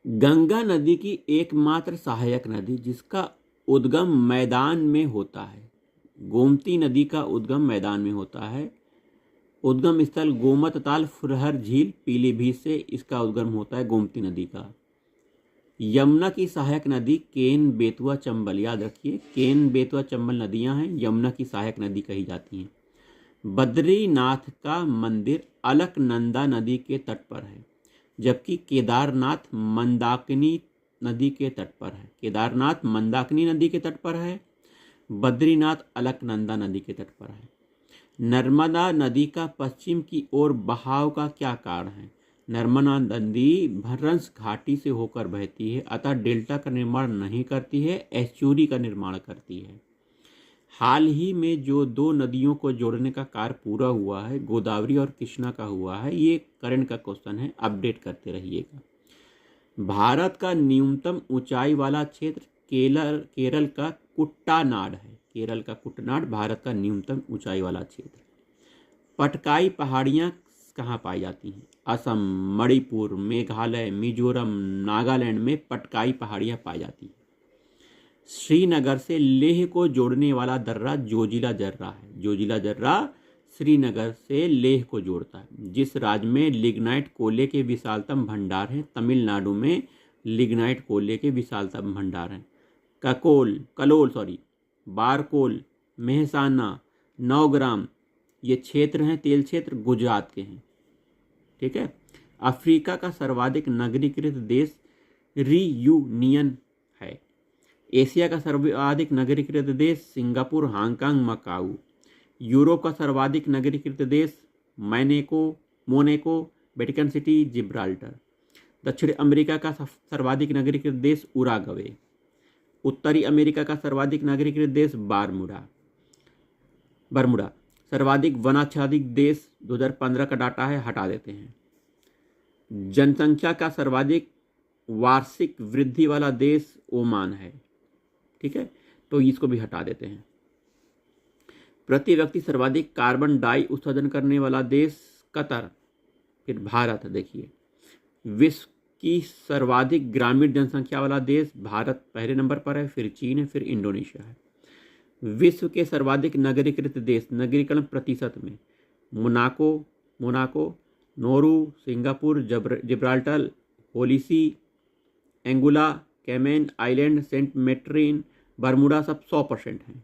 गंगा नदी की एकमात्र सहायक नदी जिसका उद्गम मैदान में होता है। गोमती नदी का उद्गम मैदान में होता है। उद्गम स्थल गोमत ताल फुरहर झील पीलीभीत से इसका उद्गम होता है गोमती नदी का। यमुना की सहायक नदी केन बेतवा चंबल, याद रखिए केन बेतवा चंबल नदियां हैं, यमुना की सहायक नदी कही जाती हैं। बद्रीनाथ का मंदिर अलकनंदा नदी के तट पर है, जबकि केदारनाथ मंदाकिनी नदी के तट पर है। केदारनाथ मंदाकिनी नदी के तट पर है, बद्रीनाथ अलकनंदा नदी के तट पर है। नर्मदा नदी का पश्चिम की ओर बहाव का क्या कारण है? नर्मदा नदी भ्रंश घाटी से होकर बहती है, अतः डेल्टा का निर्माण नहीं करती है, एस्चुरी का निर्माण करती है। हाल ही में जो दो नदियों को जोड़ने का कार्य पूरा हुआ है, गोदावरी और कृष्णा का हुआ है। ये करंट का क्वेश्चन है, अपडेट करते रहिएगा। भारत का न्यूनतम ऊंचाई वाला क्षेत्र केरल का कुट्टानाड है। केरल का कुट्टानाड भारत का न्यूनतम ऊंचाई वाला क्षेत्र। पटकाई पहाड़ियाँ कहाँ पाई जाती हैं? असम, मणिपुर, मेघालय, मिजोरम, नागालैंड में पटकाई पहाड़ियाँ पाई जाती हैं। श्रीनगर से लेह को जोड़ने वाला दर्रा जोजिला दर्रा है। जोजिला दर्रा श्रीनगर से लेह को जोड़ता है। जिस राज्य में लिग्नाइट कोयले के विशालतम भंडार हैं? तमिलनाडु में लिग्नाइट कोयले के विशालतम भंडार हैं। बारकोल, मेहसाना, नौग्राम ये क्षेत्र हैं, तेल क्षेत्र गुजरात के हैं। ठीक है। अफ्रीका का सर्वाधिक नगरीकृत देश रियूनियन है। एशिया का सर्वाधिक नगरीकृत देश सिंगापुर, हांगकांग, मकाऊ। यूरोप का सर्वाधिक नगरीकृत देश मोनाको, वेटिकन सिटी, जिब्राल्टर। दक्षिण अमेरिका का सर्वाधिक नगरीकृत देश उराग्वे। उत्तरी अमेरिका का सर्वाधिक नगरीकृत देश बरमुडा। सर्वाधिक वनाच्छादित देश 2015 का डाटा है, हटा देते हैं। जनसंख्या का सर्वाधिक वार्षिक वृद्धि वाला देश ओमान है। ठीक है, तो इसको भी हटा देते हैं। प्रति व्यक्ति सर्वाधिक कार्बन डाई उत्सर्जन करने वाला देश कतर, फिर भारत। देखिए, विश्व की सर्वाधिक ग्रामीण जनसंख्या वाला देश भारत पहले नंबर पर है, फिर चीन है, फिर इंडोनेशिया है। विश्व के सर्वाधिक नगरीकृत देश नगरीकरण प्रतिशत में Monaco, Nauru, Singapore, Gibraltar, Holy See, Anguilla, Cayman island, Saint Martin, Bermuda सब 100% हैं।